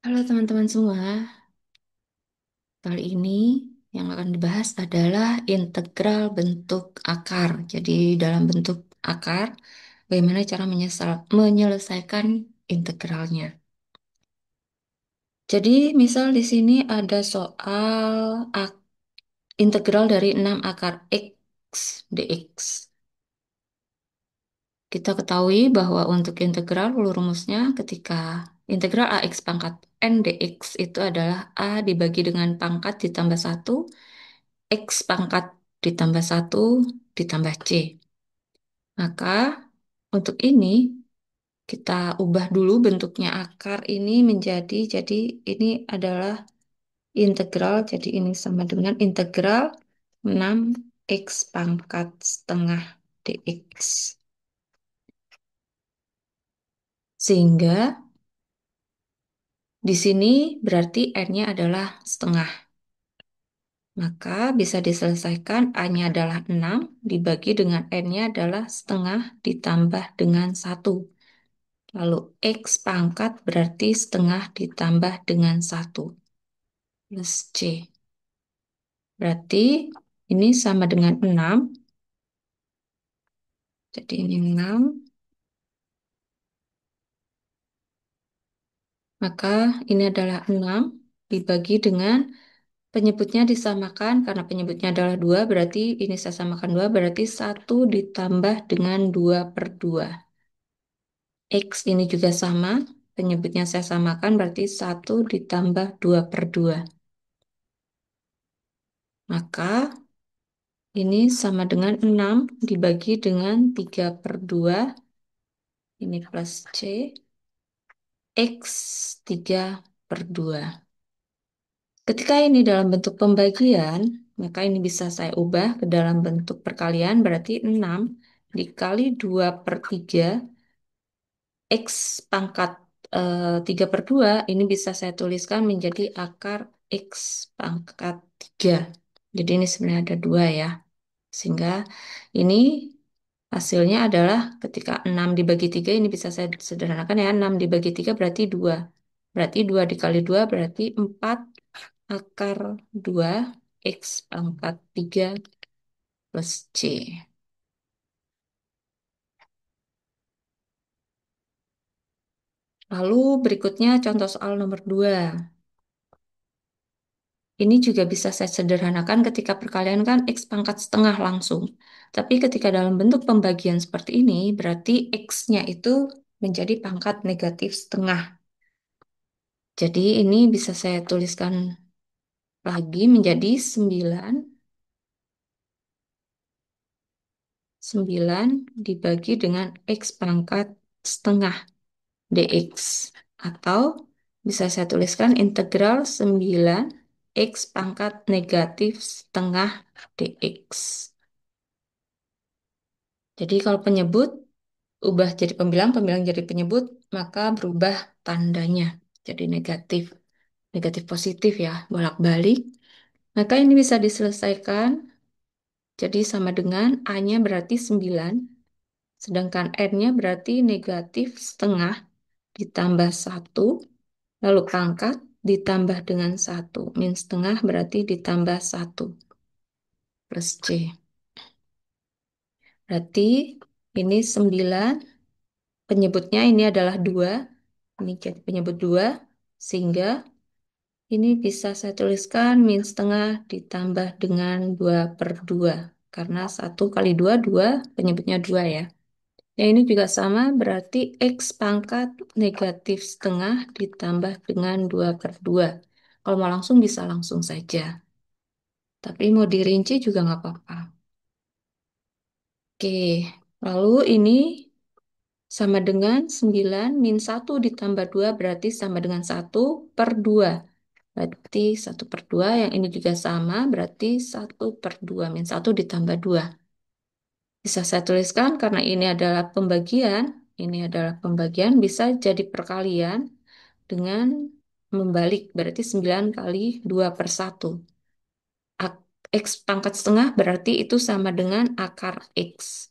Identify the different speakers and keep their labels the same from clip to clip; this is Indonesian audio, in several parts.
Speaker 1: Halo teman-teman semua, kali ini yang akan dibahas adalah integral bentuk akar. Jadi dalam bentuk akar, bagaimana cara menyelesaikan integralnya. Jadi misal di sini ada soal integral dari 6 akar x dx. Kita ketahui bahwa untuk integral rumusnya ketika integral ax pangkat n dx itu adalah a dibagi dengan pangkat ditambah satu X pangkat ditambah satu ditambah C. Maka untuk ini kita ubah dulu bentuknya akar ini jadi ini adalah integral, jadi ini sama dengan integral 6 X pangkat setengah dx. Sehingga di sini berarti n-nya adalah setengah. Maka bisa diselesaikan A-nya adalah 6 dibagi dengan N-nya adalah setengah ditambah dengan satu. Lalu X pangkat berarti setengah ditambah dengan satu plus C. Berarti ini sama dengan 6. Jadi ini 6. Maka ini adalah 6 dibagi dengan penyebutnya disamakan. Karena penyebutnya adalah 2 berarti ini saya samakan 2 berarti satu ditambah dengan 2 per 2. X ini juga sama, penyebutnya saya samakan berarti satu ditambah 2 per 2. Maka ini sama dengan 6 dibagi dengan 3 per 2, ini plus C, X 3 per 2. Ketika ini dalam bentuk pembagian, maka ini bisa saya ubah ke dalam bentuk perkalian, berarti 6 dikali 2 per 3 X pangkat 3 per 2 ini bisa saya tuliskan menjadi akar X pangkat 3. Jadi ini sebenarnya ada 2 ya. Sehingga ini hasilnya adalah ketika 6 dibagi 3 ini bisa saya sederhanakan ya. 6 dibagi 3 berarti 2. Berarti 2 dikali 2 berarti 4 akar 2 X pangkat 3 plus C. Lalu berikutnya contoh soal nomor 2. Ini juga bisa saya sederhanakan ketika perkalian kan X pangkat setengah langsung. Tapi ketika dalam bentuk pembagian seperti ini, berarti X-nya itu menjadi pangkat negatif setengah. Jadi ini bisa saya tuliskan lagi menjadi 9 dibagi dengan X pangkat setengah dx. Atau bisa saya tuliskan integral 9 X pangkat negatif setengah dx. Jadi kalau penyebut ubah jadi pembilang, pembilang jadi penyebut, maka berubah tandanya jadi negatif. Negatif positif ya, bolak-balik. Maka ini bisa diselesaikan. Jadi sama dengan A-nya berarti 9, sedangkan N-nya berarti negatif setengah ditambah satu, lalu pangkat ditambah dengan satu. Min setengah berarti ditambah satu plus C. Berarti ini 9, penyebutnya ini adalah 2. Ini jadi penyebut 2, sehingga ini bisa saya tuliskan min setengah ditambah dengan 2 per 2. Karena 1 kali 2, 2, penyebutnya 2 ya. Yang ini juga sama, berarti X pangkat negatif setengah ditambah dengan 2 per 2. Kalau mau langsung bisa langsung saja. Tapi mau dirinci juga nggak apa-apa. Oke, lalu ini sama dengan 9 min 1 ditambah 2 berarti sama dengan 1 per 2. Berarti 1 per 2, yang ini juga sama, berarti 1 per 2, min 1 ditambah 2. Bisa saya tuliskan karena ini adalah pembagian, bisa jadi perkalian dengan membalik, berarti 9 kali 2 per 1. X pangkat setengah berarti itu sama dengan akar X.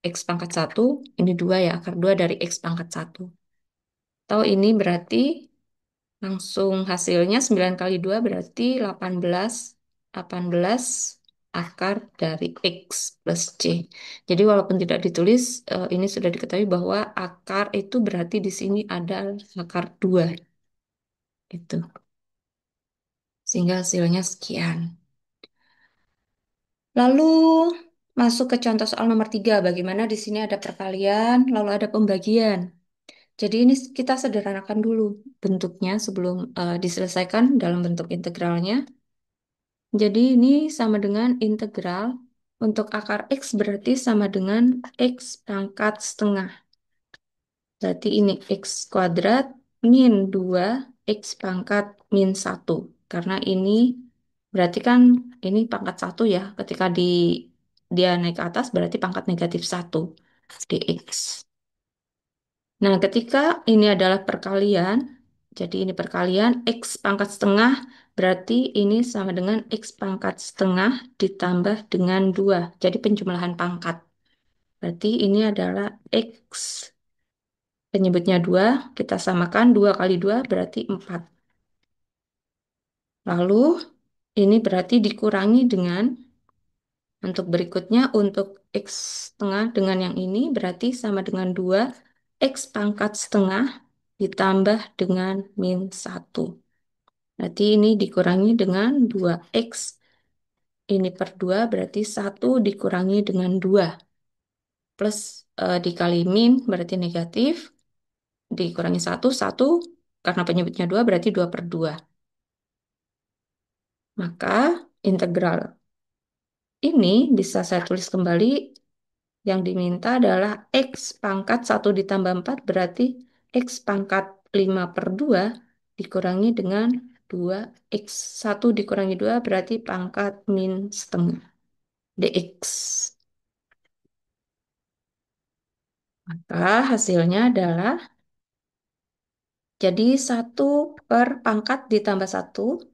Speaker 1: X pangkat 1, ini 2 ya, akar 2 dari X pangkat 1. Atau ini berarti Langsung hasilnya 9 kali 2 berarti 18. 18 akar dari X plus C. Jadi walaupun tidak ditulis, ini sudah diketahui bahwa akar itu berarti di sini ada akar 2. Itu. Sehingga hasilnya sekian. Lalu masuk ke contoh soal nomor 3. Bagaimana di sini ada perkalian, lalu ada pembagian. Jadi ini kita sederhanakan dulu bentuknya sebelum diselesaikan dalam bentuk integralnya. Jadi ini sama dengan integral untuk akar X berarti sama dengan X pangkat setengah. Berarti ini X kuadrat min 2 X pangkat min 1. Karena ini berarti kan ini pangkat 1 ya. Ketika dia naik ke atas berarti pangkat negatif 1 dx. Nah, ketika ini adalah perkalian, jadi ini perkalian X pangkat setengah, berarti ini sama dengan X pangkat setengah ditambah dengan 2. Jadi penjumlahan pangkat. Berarti ini adalah X, penyebutnya 2, kita samakan 2 kali 2 berarti 4. Lalu ini berarti dikurangi dengan, untuk berikutnya, untuk X setengah dengan yang ini berarti sama dengan 2 X pangkat setengah ditambah dengan min 1. Berarti ini dikurangi dengan 2x. Ini per 2 berarti 1 dikurangi dengan 2. Plus dikali min berarti negatif. Dikurangi 1, 1. Karena penyebutnya 2 berarti 2 per 2. Maka integral ini bisa saya tulis kembali. Yang diminta adalah x pangkat 1 ditambah 4 berarti x pangkat 5 per 2 dikurangi dengan 2 x 1 dikurangi 2 berarti pangkat min setengah dx. Maka hasilnya adalah jadi 1 per pangkat ditambah 1.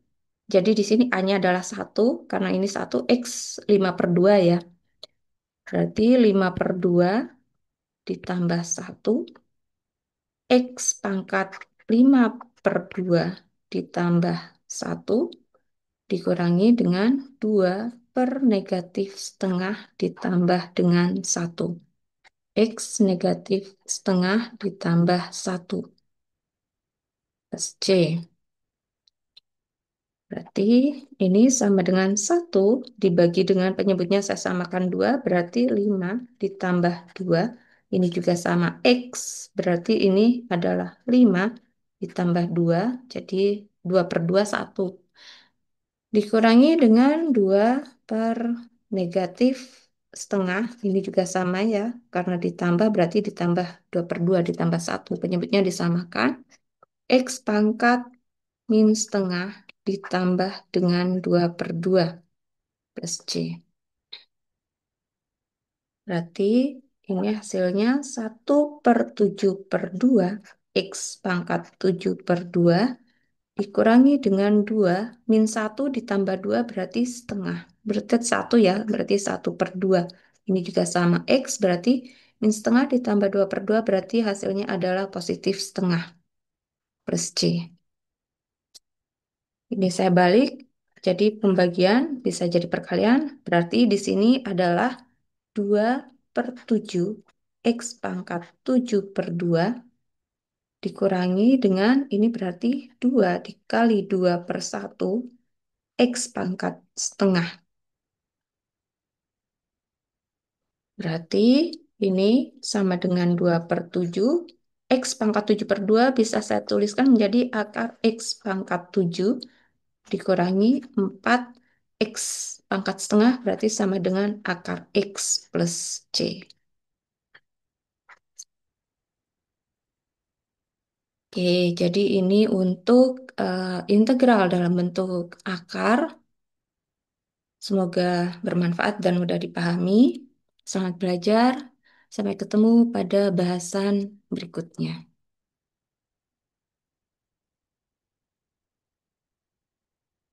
Speaker 1: Jadi di sini A-nya adalah 1 karena ini 1 x 5 per 2 ya. Berarti 5 per 2 ditambah 1 X pangkat 5 per 2 ditambah 1 dikurangi dengan 2 per negatif setengah ditambah dengan 1. X negatif setengah ditambah 1 plus C. Berarti ini sama dengan 1 dibagi dengan penyebutnya saya samakan 2 berarti 5 ditambah 2. Ini juga sama X berarti ini adalah 5 ditambah 2 jadi 2 per 2 1. Dikurangi dengan 2 per negatif setengah. Ini juga sama ya karena ditambah berarti ditambah 2 per 2 ditambah 1. Penyebutnya disamakan. X pangkat min setengah ditambah dengan 2 per 2 plus C. Berarti ini hasilnya 1/7/2 X pangkat 7 per 2 dikurangi dengan 2 min 1 ditambah 2 berarti setengah. Berarti 1 ya, berarti 1 per 2. Ini juga sama X berarti min setengah ditambah 2 per 2 berarti hasilnya adalah positif setengah plus C. Ini saya balik, jadi pembagian bisa jadi perkalian. Berarti di sini adalah 2/7 X pangkat 7 per 2 dikurangi dengan, ini berarti 2 dikali 2 per 1 X pangkat setengah. Berarti ini sama dengan 2/7. X pangkat 7 per 2 bisa saya tuliskan menjadi akar X pangkat 7 dikurangi 4 X pangkat setengah berarti sama dengan akar X plus C. Oke, jadi ini untuk integral dalam bentuk akar. Semoga bermanfaat dan mudah dipahami. Selamat belajar. Sampai ketemu pada bahasan berikutnya.